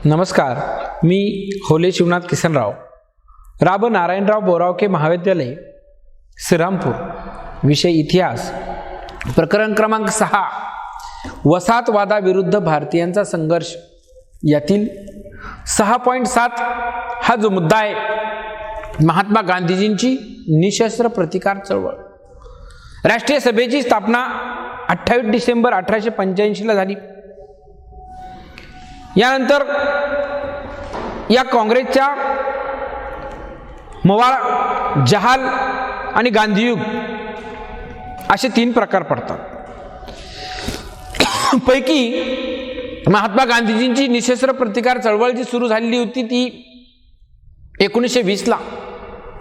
नमस्कार, मी होले शिवनाथ किसनराव, राब नारायणराव बोरावके महाविद्यालय श्रीरामपूर, विषय इतिहास, प्रकरण क्रमांक 6 वसाहतवादाविरुद्ध भारतीयांचा संघर्ष, यातील 6.7 हा जो मुद्दा आहे, महात्मा गांधीजींची निशस्त्र प्रतिकार चळवळ. राष्ट्रीय सभेची स्थापना 28 डिसेंबर 1885 ला झाली. यानंतर या काँग्रेसच्या मवाळ, जहाल आणि गांधीयुग असे 3 प्रकार पडतात. पैकी महात्मा गांधीजींची निशस्त्र प्रतिकार चळवळ जी सुरू झालेली होती ती 1920 ला.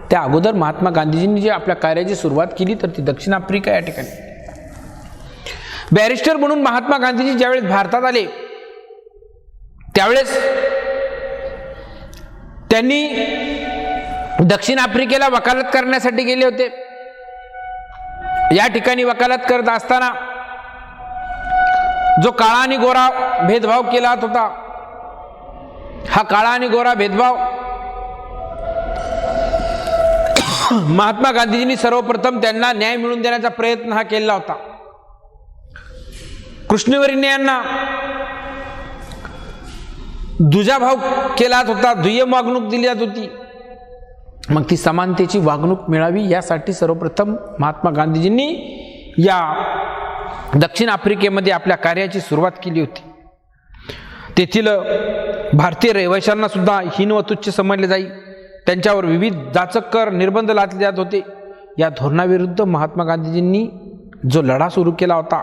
त्या अगोदर महात्मा गांधीजींनी जी आपल्या कार्याची सुरुवात केली तर ती दक्षिण आफ्रिका या ठिकाणी. बॅरिस्टर म्हणून महात्मा गांधीजी ज्यावेळेस भारतात आले त्यावेळेस त्यांनी दक्षिण आफ्रिकेला वकालत करण्यासाठी गेले होते. या ठिकाणी वकालत करत असताना जो काळा आणि गोरा भेदभाव केला होता, हा काळा आणि गोरा भेदभाव महात्मा गांधीजींनी सर्वप्रथम त्यांना न्याय मिळवून देण्याचा प्रयत्न हा केला होता. कृष्णवर्य यांना दुजाभाव केला होता, दुय्यम वागणूक दिली जात होती. मग ती समानतेची वागणूक मिळावी यासाठी सर्वप्रथम महात्मा गांधीजींनी या दक्षिण आफ्रिकेमध्ये आपल्या कार्याची सुरुवात केली होती. तेथील भारतीय रहिवाशांना सुद्धा हीन व तुच्छ समजले जाई, त्यांच्यावर विविध जाचक कर निर्बंध लादले जात होते. या धोरणाविरुद्ध महात्मा गांधीजींनी जो लढा सुरू केला होता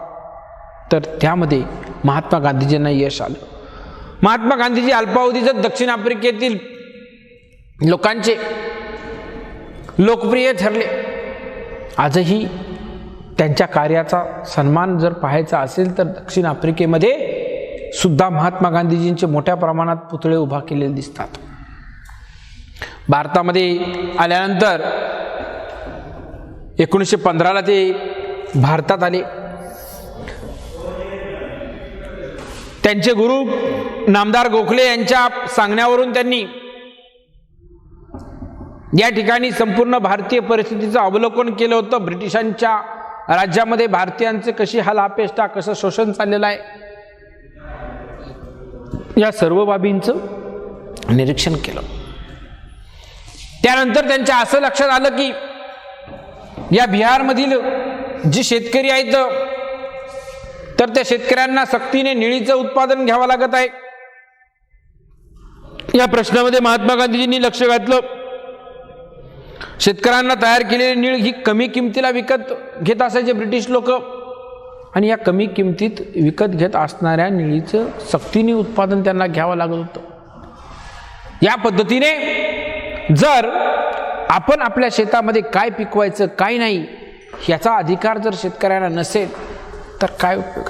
तर त्यामध्ये महात्मा गांधीजींना यश आलं. महात्मा गांधीजी अल्पावधीतच दक्षिण आफ्रिकेतील लोकांचे लोकप्रिय ठरले. आजही त्यांच्या कार्याचा सन्मान जर पाहायचा असेल तर दक्षिण आफ्रिकेमध्ये सुद्धा महात्मा गांधीजींचे मोठ्या प्रमाणात पुतळे उभा केलेले दिसतात. भारतामध्ये आल्यानंतर 1915 ला ते भारतात आले. त्यांचे गुरु नामदार गोखले यांच्या सांगण्यावरून त्यांनी या ठिकाणी संपूर्ण भारतीय परिस्थितीचं अवलोकन केलं होतं. ब्रिटिशांच्या राज्यामध्ये भारतीयांचे कशी हालअपेष्टा, कसं शोषण चाललेलं आहे, या सर्व बाबींचं निरीक्षण केलं. त्यानंतर त्यांच्या असं लक्षात आलं की या बिहारमधील जी शेतकरी आहेत तर त्या शेतकऱ्यांना सक्तीने निळीचं उत्पादन घ्यावं लागत आहे. या प्रश्नामध्ये महात्मा गांधीजींनी लक्ष घातलं. शेतकऱ्यांना तयार केलेली निळ ही कमी किमतीला विकत घेत असायचे ब्रिटिश लोक, आणि या कमी किमतीत विकत घेत असणाऱ्या निळीचं सक्तीने उत्पादन त्यांना घ्यावं लागत होतं. या पद्धतीने जर आपण आपल्या शेतामध्ये काय पिकवायचं काय नाही याचा अधिकार जर शेतकऱ्यांना नसेल तर काय उपयोग.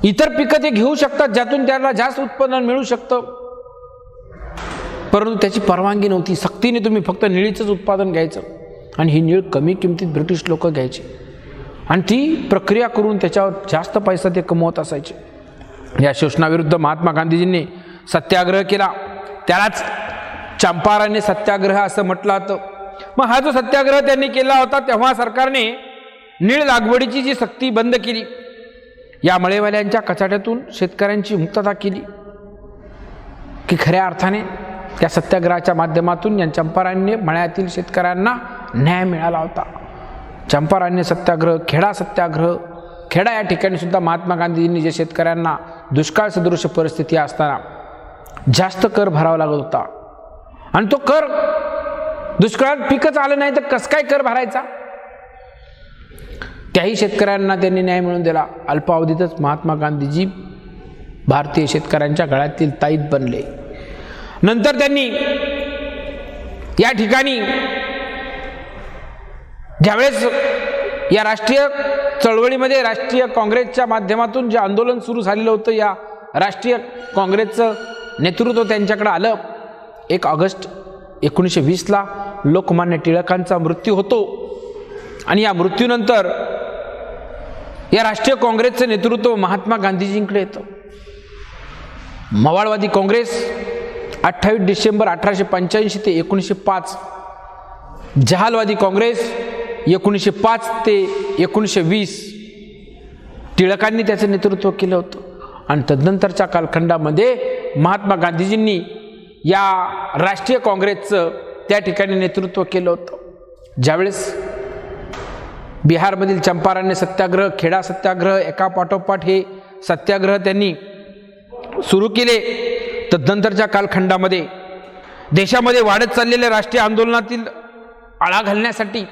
इतर पिकं ते घेऊ शकतात ज्यातून त्यांना जास्त उत्पन्न मिळू शकतं, परंतु त्याची परवानगी नव्हती. सक्तीने तुम्ही फक्त निळीचंच उत्पादन घ्यायचं, आणि ही निळ कमी किमतीत ब्रिटिश लोक घ्यायचे आणि ती प्रक्रिया करून त्याच्यावर जास्त पैसा ते कमवत असायचे. या शोषणाविरुद्ध महात्मा गांधीजींनी सत्याग्रह केला. त्यालाच चंपारण्य सत्याग्रह असं म्हटलं होतं. मग हा जो सत्याग्रह त्यांनी केला होता तेव्हा सरकारने नीळ लागवडीची जी सक्ती बंद केली. या मळेवाल्यांच्या कचाट्यातून शेतकऱ्यांची मुक्तता केली की खऱ्या अर्थाने त्या सत्याग्रहाच्या माध्यमातून या चंपारण्य मळ्यातील शेतकऱ्यांना न्याय मिळाला होता. चंपारण्य सत्याग्रह, खेडा सत्याग्रह, खेडा या ठिकाणी सुद्धा महात्मा गांधीजींनी जे शेतकऱ्यांना दुष्काळ सदृश परिस्थिती असताना जास्त कर भरावा लागत होता, आणि तो कर दुष्काळात पिकच आलं नाही तर कसं काय कर भरायचा, त्याही शेतकऱ्यांना त्यांनी न्याय मिळवून दिला. अल्पावधीतच महात्मा गांधीजी भारतीय शेतकऱ्यांच्या गळ्यातील ताईत बनले. नंतर त्यांनी या ठिकाणी ज्यावेळेस या राष्ट्रीय चळवळीमध्ये राष्ट्रीय काँग्रेसच्या माध्यमातून जे आंदोलन सुरू झालेलं होतं, या राष्ट्रीय काँग्रेसचं नेतृत्व त्यांच्याकडे आलं. 1 ऑगस्ट 1920 ला लोकमान्य टिळकांचा मृत्यू होतो, आणि या मृत्यूनंतर या राष्ट्रीय काँग्रेसचं नेतृत्व महात्मा गांधीजींकडे येतं. मवाळवादी काँग्रेस 28 डिसेंबर 1885 ते 1905, जहालवादी काँग्रेस 1905 ते 1920 टिळकांनी त्याचं नेतृत्व केलं होतं. आणि तदनंतरच्या कालखंडामध्ये महात्मा गांधीजींनी या राष्ट्रीय काँग्रेसचं त्या ठिकाणी नेतृत्व केलं होतं. ज्यावेळेस बिहारमधील चंपारण्य सत्याग्रह, खेडा सत्याग्रह एका पाठोपाठ हे सत्याग्रह त्यांनी सुरू केले. तदनंतरच्या कालखंडामध्ये देशामध्ये वाढत चाललेल्या राष्ट्रीय आंदोलनातील आळा घालण्यासाठी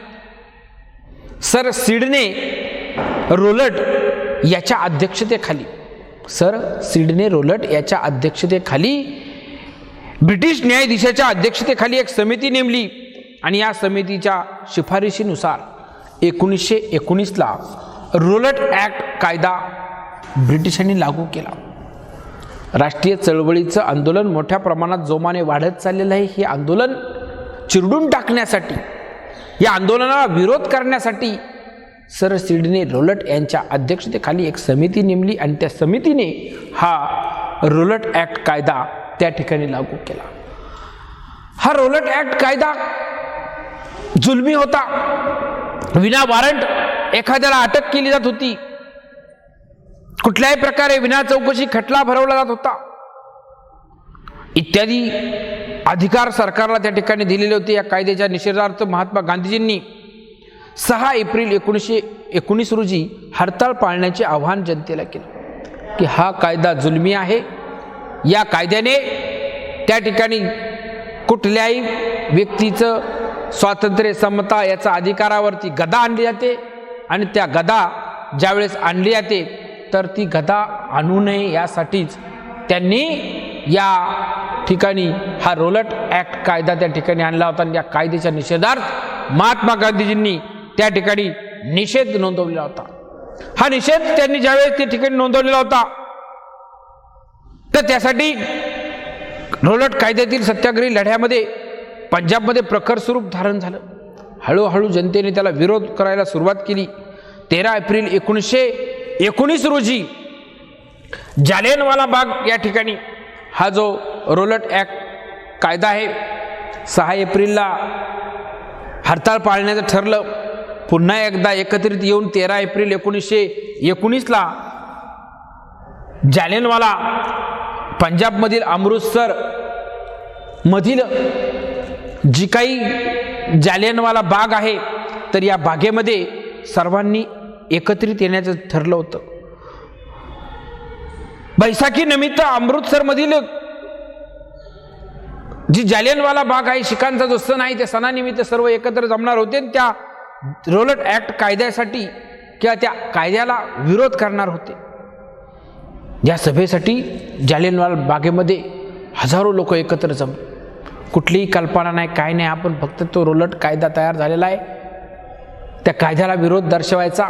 सर सिडने रोलट याच्या अध्यक्षतेखाली ब्रिटिश न्यायाधीशाच्या अध्यक्षतेखाली एक समिती नेमली आणि या समितीच्या शिफारशीनुसार 1919ला रोलट ॲक्ट कायदा ब्रिटिशांनी लागू केला. राष्ट्रीय चळवळीचं आंदोलन मोठ्या प्रमाणात जोमाने वाढत चाललेलं आहे. हे आंदोलन चिरडून टाकण्यासाठी, या आंदोलनाला विरोध करण्यासाठी सर सिडने रोलट यांच्या अध्यक्षतेखाली एक समिती नेमली आणि त्या समितीने हा रोलट ॲक्ट कायदा त्या ठिकाणी लागू केला. हा रोलट ॲक्ट कायदा जुलमी होता. विना वॉरंट एखाद्याला अटक केली जात होती. कुठल्याही प्रकारे विना चौकशी खटला भरवला जात होता इत्यादी अधिकार सरकारला त्या ठिकाणी दिलेले होते. या कायद्याच्या निषेधार्थ महात्मा गांधीजींनी 6 एप्रिल 1919 रोजी हरताळ पाळण्याचे आवाहन जनतेला केलं की हा कायदा जुलमी आहे. या कायद्याने त्या ठिकाणी कुठल्याही व्यक्तीचं स्वातंत्र्य, समता याचा अधिकारावरती गदा आणली जाते आणि त्या गदा ज्यावेळेस आणली जाते तर ती गदा आणू नये यासाठीच त्यांनी या ठिकाणी हा रोलट ॲक्ट कायदा त्या ठिकाणी आणला होता. आणि या कायद्याच्या निषेधार्थ महात्मा गांधीजींनी त्या ठिकाणी निषेध नोंदवलेला होता. हा निषेध त्यांनी ज्यावेळेस त्या ठिकाणी नोंदवलेला होता तर त्यासाठी रोलट कायद्यातील सत्याग्रही लढ्यामध्ये पंजाबमध्ये प्रखर स्वरूप धारण झालं. हळूहळू जनतेने त्याला विरोध करायला सुरुवात केली. 13 एप्रिल 1919 रोजी जालियनवाला बाग या ठिकाणी हा जो रोलट ॲक्ट कायदा आहे, 6 एप्रिलला हरताळ पाळण्याचं ठरलं. पुन्हा एकदा एकत्रित येऊन 13 एप्रिल 1919ला जालियनवाला पंजाबमधील अमृतसर मधील जी काही जालियनवाला बाग आहे तर या बागेमध्ये सर्वांनी एकत्रित येण्याचं ठरलं होतं. बैसाखी निमित्त अमृतसर मधील जी जालियनवाला बाग आहे, शिखांचा जो सण आहे, त्या सणानिमित्त सर्व एकत्र जमणार होते. त्या रोलट ॲक्ट कायद्यासाठी किंवा त्या कायद्याला विरोध करणार होते. या सभेसाठी जालियनवाला बागेमध्ये हजारो लोक एकत्र जमले. कुठलीही कल्पना नाही, काय नाही, आपण फक्त तो रोलट कायदा तयार झालेला आहे, त्या कायद्याला विरोध दर्शवायचा,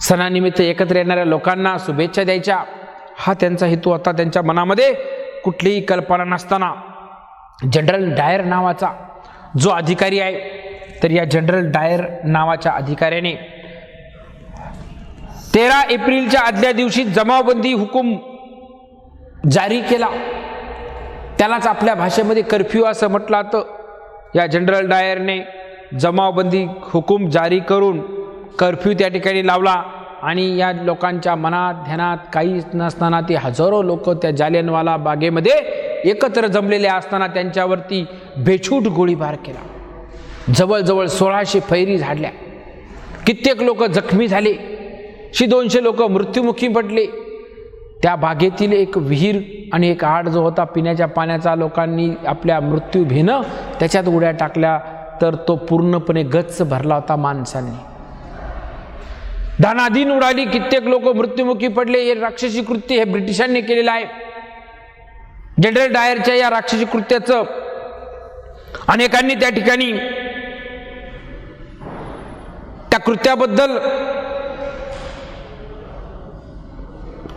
सणानिमित्त एकत्र येणाऱ्या लोकांना शुभेच्छा द्यायच्या, हा त्यांचा हेतू होता. त्यांच्या मनामध्ये कुठलीही कल्पना नसताना जनरल डायर नावाचा जो अधिकारी आहे तर या जनरल डायर नावाच्या अधिकाऱ्याने 13 एप्रिलच्या आदल्या दिवशी जमावबंदी हुकूम जारी केला. त्यालाच आपल्या भाषेमध्ये कर्फ्यू असं म्हटलं जातं. या जनरल डायरने जमावबंदी हुकूम जारी करून कर्फ्यू त्या ठिकाणी लावला आणि या लोकांच्या मनात ध्यानात काहीच नसताना ते हजारो लोक त्या जालियनवाला बागेमध्ये एकत्र जमलेले असताना त्यांच्यावरती बेछूट गोळीबार केला. जवळजवळ 1600 फैरी झाडल्या. कित्येक लोक जखमी झाले. 200 लोक मृत्युमुखी पडले. त्या बागेतील एक विहीर आणि एक आड जो होता पिण्याच्या पाण्याचा, लोकांनी आपल्या मृत्यू भीनं त्याच्यात उड्या टाकल्या तर तो पूर्णपणे गच्च भरला होता माणसांनी. दानाधीन उडाली. कित्येक लोक मृत्युमुखी पडले. हे राक्षसी कृत्य हे ब्रिटिशांनी केलेलं आहे. जनरल डायरच्या या राक्षसी कृत्याचं अनेकांनी त्या ठिकाणी त्या कृत्याबद्दल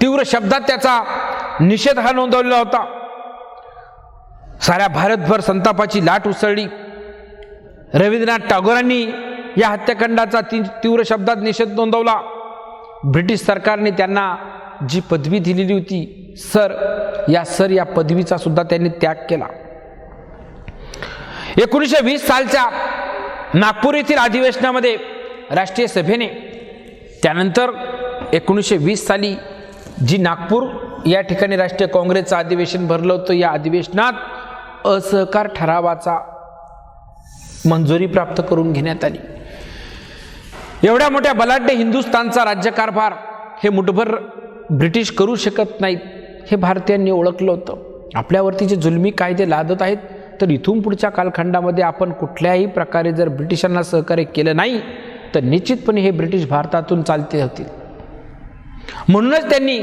तीव्र शब्दात त्याचा निषेध हा नोंदवलेला होता. साऱ्या भारतभर संतापाची लाट उसळली. रवींद्रनाथ टागोरांनी या हत्याकांडाचा तीव्र शब्दात निषेध नोंदवला. ब्रिटिश सरकारने त्यांना जी पदवी दिलेली होती सर या पदवीचा सुद्धा त्यांनी त्याग केला. 1920 सालच्या नागपूर येथील अधिवेशनामध्ये राष्ट्रीय सभेने, त्यानंतर 1920 साली जी नागपूर या ठिकाणी राष्ट्रीय काँग्रेसचं अधिवेशन भरलं होतं, या अधिवेशनात असहकार ठरावाचा मंजुरी प्राप्त करून घेण्यात आली. एवढ्या मोठ्या बलाढ्य हिंदुस्थानचा राज्यकारभार हे मुठभर ब्रिटिश करू शकत नाहीत हे भारतीयांनी ओळखलं होतं. आपल्यावरती जे जुलमी कायदे लादत आहेत, तर इथून पुढच्या कालखंडामध्ये आपण कुठल्याही प्रकारे जर ब्रिटिशांना सहकार्य केलं नाही तर निश्चितपणे हे ब्रिटिश भारतातून चालते होतील. म्हणूनच त्यांनी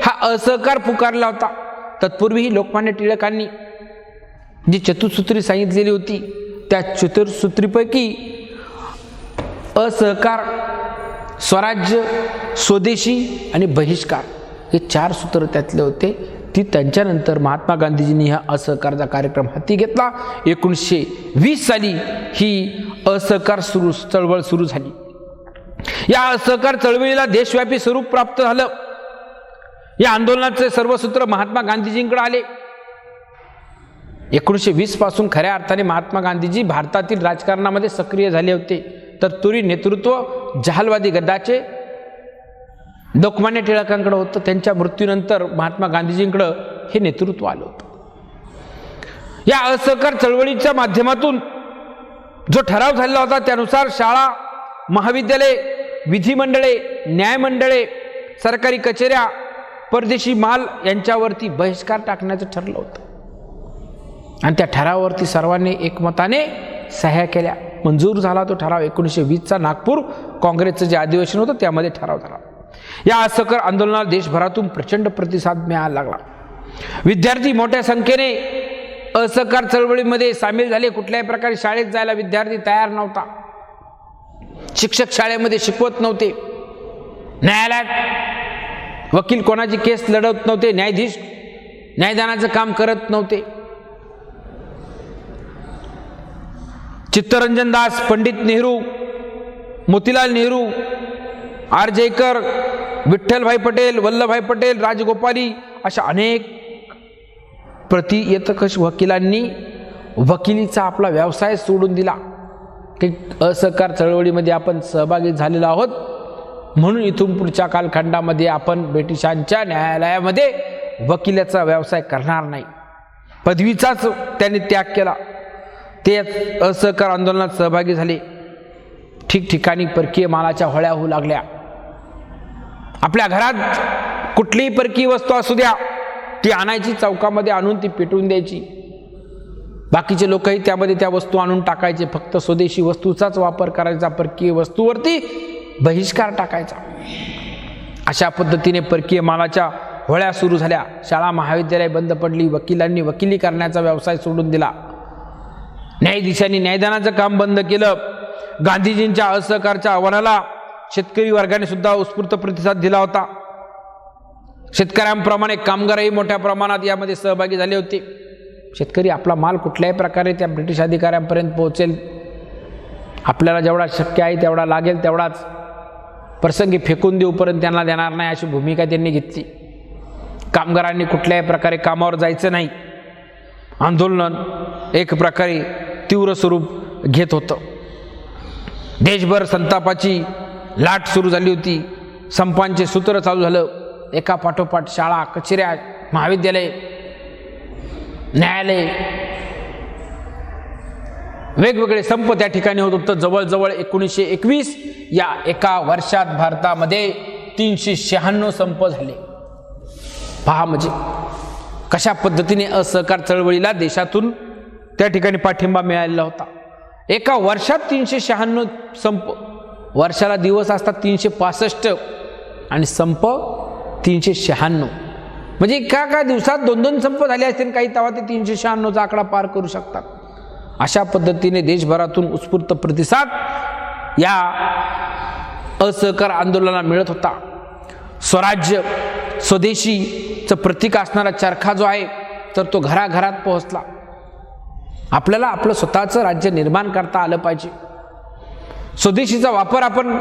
हा असहकार पुकारला होता. तत्पूर्वीही लोकमान्य टिळकांनी जी चतुसूत्री सांगितलेली होती, त्या चतुसूत्रीपैकी असहकार, स्वराज्य, स्वदेशी आणि बहिष्कार हे 4 सूत्र त्यातले होते. ती त्यांच्यानंतर महात्मा गांधीजींनी हा असहकारचा कार्यक्रम हाती घेतला. 1920 साली ही असहकार चळवळ सुरू झाली. या असहकार चळवळीला देशव्यापी स्वरूप प्राप्त झालं. या आंदोलनाचे सर्व सूत्र महात्मा गांधीजींकडे आले. 1920 पासून खऱ्या अर्थाने महात्मा गांधीजी भारतातील राजकारणामध्ये सक्रिय झाले होते. तर तुरी नेतृत्व जहालवादी गद्दाचे लोकमान्य टिळकांकडे होतं. त्यांच्या मृत्यूनंतर महात्मा गांधीजींकडे हे नेतृत्व आलं होतं. या असहकार चळवळीच्या माध्यमातून जो ठराव झालेला होता, त्यानुसार शाळा, महाविद्यालय, विधिमंडळे, न्यायमंडळे, सरकारी कचेऱ्या, परदेशी माल यांच्यावरती बहिष्कार टाकण्याचं ठरलं होतं. आणि त्या ठरावावरती सर्वांनी एकमताने सह्या केल्या. मंजूर झाला तो ठराव. 1920चा नागपूर काँग्रेसचं जे अधिवेशन होतं त्यामध्ये ठराव झाला. या असहकार आंदोलनाला देशभरातून प्रचंड प्रतिसाद मिळायला लागला. विद्यार्थी मोठ्या संख्येने असहकार चळवळीमध्ये सामील झाले. कुठल्याही प्रकारे शाळेत जायला विद्यार्थी तयार नव्हता. शिक्षक शाळेमध्ये शिकवत नव्हते. न्यायालयात वकील कोणाची केस लढवत नव्हते. न्यायाधीश न्यायदानाचं काम करत नव्हते. चित्तरंजन दास, पंडित नेहरू, मोतीलाल नेहरू, आर जयकर, विठ्ठलभाई पटेल, वल्लभभाई पटेल, राजगोपाली अशा अनेक प्रतियतकश वकिलांनी वकिलीचा आपला व्यवसाय सोडून दिला. की असहकार चळवळीमध्ये आपण सहभागी झालेलो आहोत, म्हणून इथून पुढच्या कालखंडामध्ये आपण ब्रिटिशांच्या न्यायालयामध्ये वकिलाचा व्यवसाय करणार नाही. पदवीचाच त्यांनी त्याग केला. ते असहकार आंदोलनात सहभागी झाले. ठिकठिकाणी परकीय मालाच्या होळ्या होऊ लागल्या. आपल्या घरात कुठलीही परकीय वस्तू असू द्या, ती आणायची, चौकामध्ये आणून ती पेटवून द्यायची. बाकीचे लोकही त्यामध्ये त्या वस्तू आणून टाकायचे. फक्त स्वदेशी वस्तूचाच वापर करायचा, परकीय वस्तूवरती बहिष्कार टाकायचा. अशा पद्धतीने परकीय मालाच्या होळ्या सुरू झाल्या. शाळा महाविद्यालय बंद पडली. वकिलांनी वकिली करण्याचा व्यवसाय सोडून दिला. न्यायाधीशांनी न्यायदानाचं काम बंद केलं. गांधीजींच्या असहकारच्या आव्हानाला शेतकरी वर्गाने सुद्धा उत्स्फूर्त प्रतिसाद दिला होता. शेतकऱ्यांप्रमाणे कामगारही मोठ्या प्रमाणात यामध्ये सहभागी झाले होते. शेतकरी आपला माल कुठल्याही प्रकारे त्या ब्रिटिश अधिकाऱ्यांपर्यंत पोहोचेल, आपल्याला जेवढा शक्य आहे तेवढा लागेल तेवढाच, प्रसंगी फेकून देऊपर्यंत त्यांना देणार नाही, अशी भूमिका त्यांनी घेतली. कामगारांनी कुठल्याही प्रकारे कामावर जायचं नाही. आंदोलन एक प्रकारे तीव्र स्वरूप घेत होतं. देशभर संतापाची लाट सुरू झाली होती. संपांचे सूत्र चालू झालं. एका पाठोपाठ शाळा, कचेऱ्या, महाविद्यालय, न्यायालय, वेगवेगळे संप त्या ठिकाणी होत होतं. जवळजवळ 1921 या एका वर्षात भारतामध्ये 396 संप झाले. पहा म्हणजे कशा पद्धतीने असहकार चळवळीला देशातून त्या ठिकाणी पाठिंबा मिळालेला होता. एका वर्षात 396 संप. वर्षाला दिवस असतात 365 आणि संप 396. म्हणजे एका दिवसात 2-2 संप झाले असतील काही, तेव्हा ते 396चा आकडा पार करू शकतात. अशा पद्धतीने देशभरातून उत्स्फूर्त प्रतिसाद या असहकार आंदोलनाला मिळत होता. स्वराज्य, स्वदेशीचं प्रतीक असणारा चरखा जो आहे तर तो घराघरात पोहोचला. आपल्याला आपलं स्वतःचं राज्य निर्माण करता आलं पाहिजे. स्वदेशीचा वापर आपण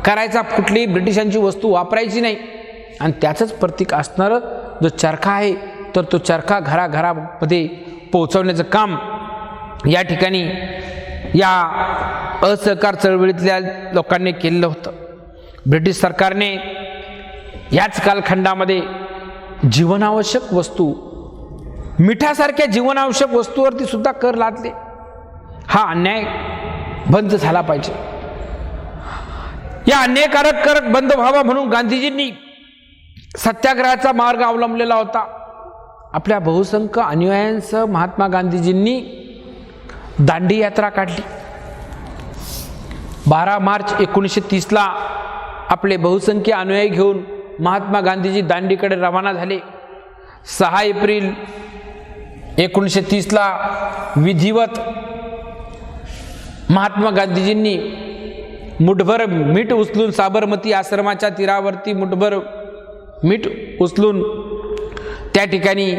करायचा, कुठलीही ब्रिटिशांची वस्तू वापरायची नाही. आणि त्याचंच प्रतीक असणारं जो चरखा आहे तर तो चरखा घराघरामध्ये पोहोचवण्याचं काम या ठिकाणी या असहकार चळवळीतल्या लोकांनी केलेलं होतं. ब्रिटिश सरकारने याच कालखंडामध्ये जीवनावश्यक वस्तू, मिठासारख्या जीवनावश्यक वस्तूवरती सुद्धा कर लादले. हा अन्याय बंद झाला पाहिजे. या अन्यायकारक कर बंद व्हावा म्हणून गांधीजींनी सत्याग्रहाचा मार्ग अवलंबलेला होता. आपल्या बहुसंख्य अनुयायांसह महात्मा गांधीजींनी दांडी यात्रा काढली. 12 मार्च 1930 आपले बहुसंख्य अनुयायी घेऊन महात्मा गांधीजी दांडीकडे रवाना झाले. 6 एप्रिल 1930 विधिवत महात्मा गांधीजींनी मुठभर मीठ उचलून साबरमती आश्रमाच्या तीरावरती मुठभर मीठ उचलून त्या ठिकाणी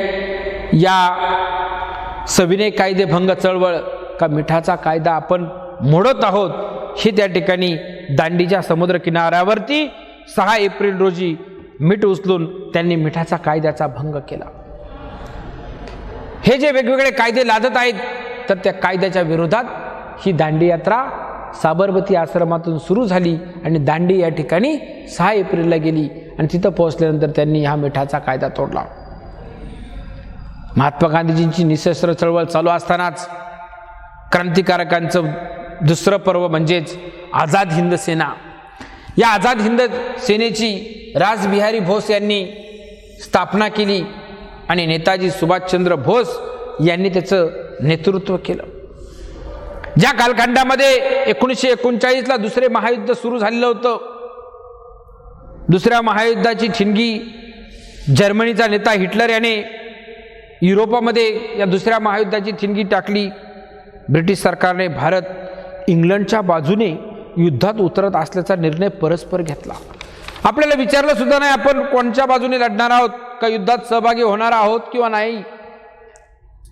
या सविनय कायदेभंग चळवळ का मिठाचा कायदा आपण मोडत आहोत हे त्या ठिकाणी दांडीच्या समुद्र किनाऱ्यावरती 6 एप्रिल रोजी मीठ उचलून त्यांनी मिठाचा कायद्याचा भंग केला. हे जे वेगवेगळे कायदे लादत आहेत तर त्या कायद्याच्या विरोधात ही दांडी यात्रा साबरमती आश्रमातून सुरू झाली आणि दांडी या ठिकाणी 6 एप्रिलला गेली आणि तिथं पोहोचल्यानंतर त्यांनी हा मिठाचा कायदा तोडला. महात्मा गांधीजींची निःशस्त्र चळवळ चालू असतानाच क्रांतिकारकांचं दुसरं पर्व म्हणजेच आझाद हिंद सेना. या आझाद हिंद सेनेची रासबिहारी बोस यांनी स्थापना केली आणि नेताजी सुभाषचंद्र बोस यांनी त्याचं नेतृत्व केलं. ज्या कालखंडामध्ये 1939 दुसरे महायुद्ध सुरू झालेलं होतं, दुसऱ्या महायुद्धाची ठिणगी जर्मनीचा नेता हिटलर याने युरोपामध्ये या दुसऱ्या महायुद्धाची ठिणगी टाकली. ब्रिटिश सरकारने भारत इंग्लंडच्या बाजूने युद्धात उतरत असल्याचा निर्णय परस्पर घेतला. आपल्याला विचारलं सुद्धा नाही आपण कोणत्या बाजूने लढणार आहोत, का युद्धात सहभागी होणार आहोत किंवा नाही.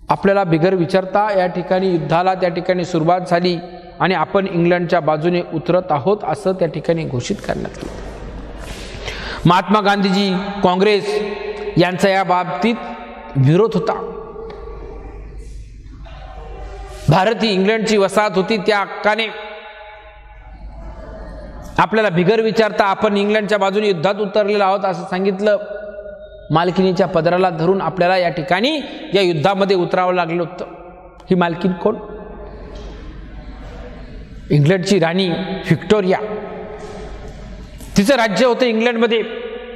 आपल्याला बिगर विचारता या ठिकाणी युद्धाला त्या ठिकाणी सुरुवात झाली आणि आपण इंग्लंडच्या बाजूने उतरत आहोत असं त्या ठिकाणी घोषित करण्यात आलं. महात्मा गांधीजी, काँग्रेस यांचा या बाबतीत विरोध होता. भारत ही इंग्लंडची वसाहत होती, त्या हक्काने आपल्याला बिगर विचारता आपण इंग्लंडच्या बाजूने युद्धात उतरलेलो आहोत असं सांगितलं. मालकीनीच्या पदराला धरून आपल्याला या ठिकाणी या युद्धामध्ये उतरावं लागलं होतं. ही मालकीन कोण? इंग्लंडची राणी व्हिक्टोरिया. तिचं राज्य होतं इंग्लंडमध्ये.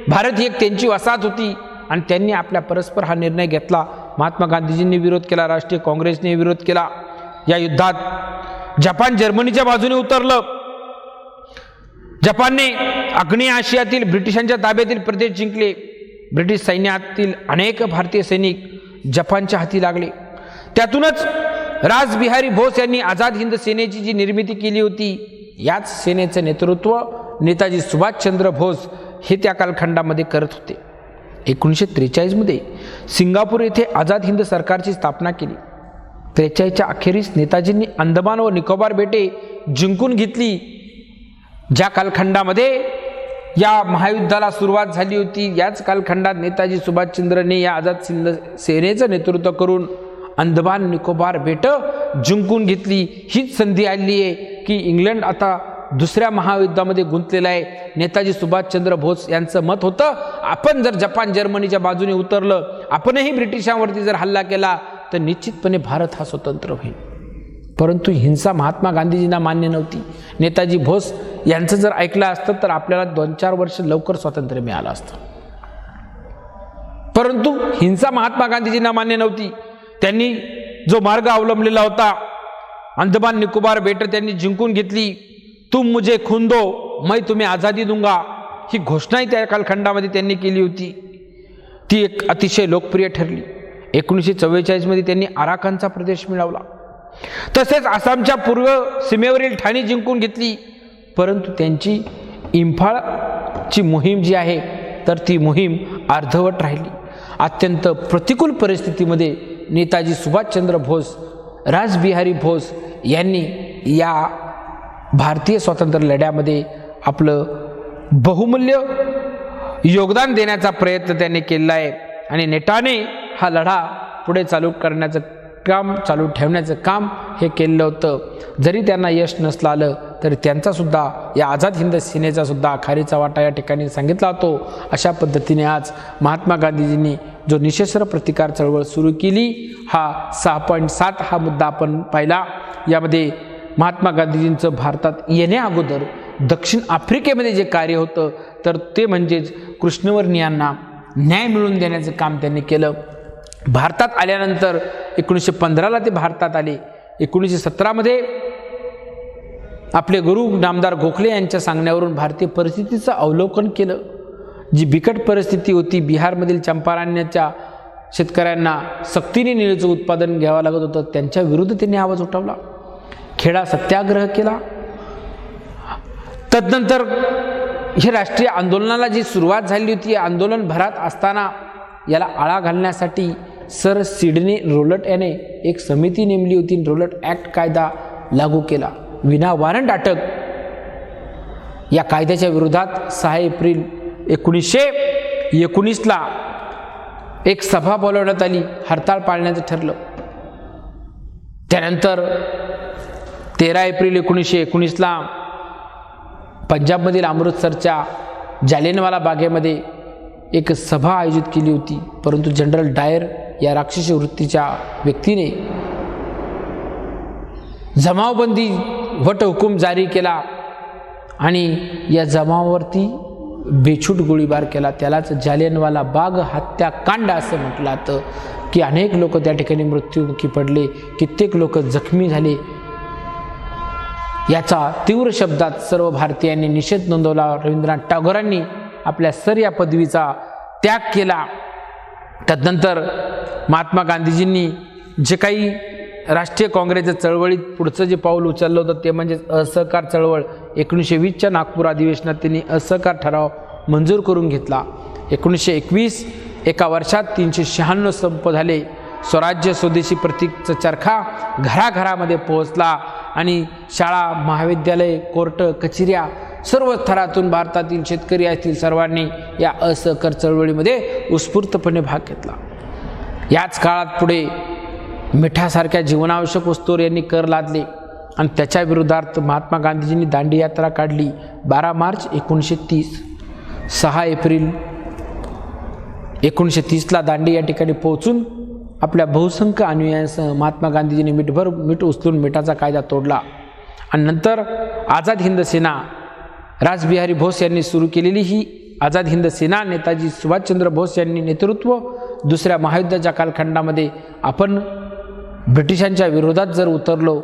भारत ही एक त्यांची वसाहत होती आणि त्यांनी आपल्या परस्पर हा निर्णय घेतला. महात्मा गांधीजींनी विरोध केला, राष्ट्रीय काँग्रेसने विरोध केला. या युद्धात जपान जर्मनीच्या बाजूने उतरलं. जपानने आग्नेय आशियातील ब्रिटिशांच्या ताब्यातील प्रदेश जिंकले. ब्रिटिश सैन्यातील अनेक भारतीय सैनिक जपानच्या हाती लागले. त्यातूनच रासबिहारी बोस यांनी आझाद हिंद सेनेची जी निर्मिती केली होती, याच सेनेचं नेतृत्व नेताजी सुभाषचंद्र बोस हे त्या कालखंडामध्ये करत होते. 1943 सिंगापूर येथे आझाद हिंद सरकारची स्थापना केली. 43च्या अखेरीस नेताजींनी अंदमान व निकोबार बेटे जिंकून घेतली. ज्या कालखंडामध्ये या महायुद्धाला सुरुवात झाली होती, याच कालखंडात नेताजी सुभाषचंद्रने या आझाद हिंद सेनेचं नेतृत्व करून अंदमान निकोबार बेटं जिंकून घेतली. हीच संधी आली आहे की इंग्लंड आता दुसऱ्या महायुद्धामध्ये गुंतलेला आहे. नेताजी सुभाषचंद्र बोस यांचं मत होतं, आपण जर जपान जर्मनीच्या बाजूने उतरलं, आपणही ब्रिटिशांवरती जर हल्ला केला तर निश्चितपणे भारत हा स्वतंत्र होईल. परंतु हिंसा महात्मा गांधीजींना मान्य नव्हती. नेताजी बोस यांचं जर ऐकलं असतं तर आपल्याला 2-4 वर्ष लवकर स्वातंत्र्य मिळालं असतं. परंतु हिंसा महात्मा गांधीजींना मान्य नव्हती. त्यांनी जो मार्ग अवलंबलेला होता, अंदमान निकोबार बेट त्यांनी जिंकून घेतली. तुम मुझे खून दो मैं तुम्हें आझादी दूंगा, ही घोषणाही त्या कालखंडामध्ये त्यांनी केली होती. ती एक अतिशय लोकप्रिय ठरली. 1944 त्यांनी आराकानचा प्रदेश मिळवला. तसेच आसामच्या पूर्व सीमेवरील ठाणे जिंकून घेतली. परंतु त्यांची इम्फाळची मोहीम जी आहे तर ती मोहीम अर्धवट राहिली. अत्यंत प्रतिकूल परिस्थितीमध्ये नेताजी सुभाषचंद्र बोस, रासबिहारी बोस यांनी या भारतीय स्वातंत्र्य लढ्यामध्ये आपलं बहुमूल्य योगदान देण्याचा प्रयत्न त्यांनी केला आहे. आणि नेटाने हा लढा पुढे चालू करण्याचं काम, चालू ठेवण्याचं काम हे केलेलं होतं. जरी त्यांना यश नसलं आलं तरी त्यांचासुद्धा, या आझाद हिंद सेनेचा सुद्धा खारीचा वाटा या ठिकाणी सांगितला होतो. अशा पद्धतीने आज महात्मा गांधीजींनी जो निःशस्त्र प्रतिकार चळवळ सुरू केली, हा 6.7 हा मुद्दा आपण पाहिला. यामध्ये महात्मा गांधीजींचं भारतात येण्या अगोदर दक्षिण आफ्रिकेमध्ये जे कार्य होतं तर ते म्हणजेच कृष्णवर्णियांना न्याय मिळवून देण्याचं काम त्यांनी केलं. भारतात आल्यानंतर 1915ला ते भारतात आले. 1917मध्ये आपले गुरु नामदार गोखले यांच्या सांगण्यावरून भारतीय परिस्थितीचं अवलोकन केलं. जी बिकट परिस्थिती होती, बिहारमधील चंपारण्याच्या शेतकऱ्यांना सक्तीने निळीचं उत्पादन घ्यावं लागत होतं, त्यांच्या विरुद्ध त्यांनी आवाज उठवला. खेडा सत्याग्रह केला. तदनंतर हे राष्ट्रीय आंदोलनाला जी सुरुवात झाली होती, आंदोलन भरात असताना याला आळा घालण्यासाठी सर सिडनी रोलट याने एक समिती नेमली होती. रोलट ॲक्ट कायदा लागू केला. विना वॉरंट अटक या कायद्याच्या विरोधात 6 एप्रिल 1919ला एक सभा बोलवण्यात आली. हरताळ पाळण्याचं ठरलं. त्यानंतर 13 एप्रिल 1919ला पंजाबमधील अमृतसरच्या जालियनवाला बागेमध्ये एक सभा आयोजित केली होती. परंतु जनरल डायर या राक्षसी वृत्तीच्या व्यक्तीने जमावबंदी वटहुकूम जारी केला आणि या जमावावरती बेछूट गोळीबार केला. त्यालाच जालियनवाला बाग हत्याकांड असं म्हटलं जातं की अनेक लोक त्या ठिकाणी मृत्युमुखी पडले, कित्येक लोक जखमी झाले. याचा तीव्र शब्दात सर्व भारतीयांनी निषेध नोंदवला. रवींद्रनाथ टागोरांनी आपल्या सर या पदवीचा त्याग केला. तदनंतर महात्मा गांधीजींनी जे काही राष्ट्रीय काँग्रेसच्या चळवळीत पुढचं जे पाऊल उचललं होतं ते म्हणजे असहकार चळवळ. 1920च्या नागपूर अधिवेशनात त्यांनी असहकार ठराव मंजूर करून घेतला. 1921 एका वर्षात 396 संप झाले. स्वराज्य स्वदेशी प्रतीकचा चरखा घराघरामध्ये पोहोचला आणि शाळा, महाविद्यालय, कोर्ट, कचेऱ्या सर्व थरातून भारतातील शेतकरी असतील सर्वांनी या असहकार चळवळीमध्ये उत्स्फूर्तपणे भाग घेतला. याच काळात पुढे मिठासारख्या जीवनावश्यक वस्तूवर यांनी कर लादले आणि त्याच्या विरोधात महात्मा गांधीजींनी दांडी यात्रा काढली. 12 मार्च 1930, 6 एप्रिल 1930ला दांडी या ठिकाणी पोहोचून आपल्या बहुसंख्य अनुयायांसह महात्मा गांधीजींनी मीठ उचलून मिठाचा कायदा तोडला. आणि नंतर आझाद हिंद सेना, रासबिहारी बोस यांनी सुरू केलेली ही आझाद हिंद सेना, नेताजी सुभाषचंद्र बोस यांनी नेतृत्व. दुसऱ्या महायुद्धाच्या कालखंडामध्ये आपण ब्रिटिशांच्या विरोधात जर उतरलो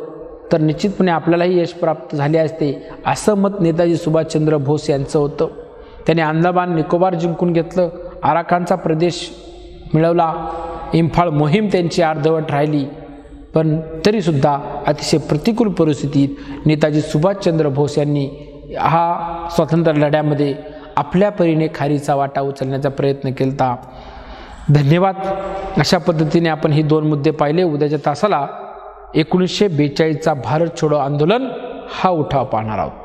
तर निश्चितपणे आपल्यालाही यश प्राप्त झाले असते, असं मत नेताजी सुभाषचंद्र बोस यांचं होतं. त्याने अंदमान निकोबार जिंकून घेतलं, आराकानचा प्रदेश मिळवला. इम्फाळ मोहीम त्यांची अर्धवट राहिली, पण तरीसुद्धा अतिशय प्रतिकूल परिस्थितीत नेताजी सुभाषचंद्र बोस यांनी हा स्वातंत्र्य लढ्यामध्ये आपल्या परीने खारीचा वाटा उचलण्याचा प्रयत्न केला. धन्यवाद. अशा पद्धतीने आपण ही 2 मुद्दे पाहिले. उद्याच्या तासाला 1942चा भारत छोडो आंदोलन हा उठाव पाहणार आहोत.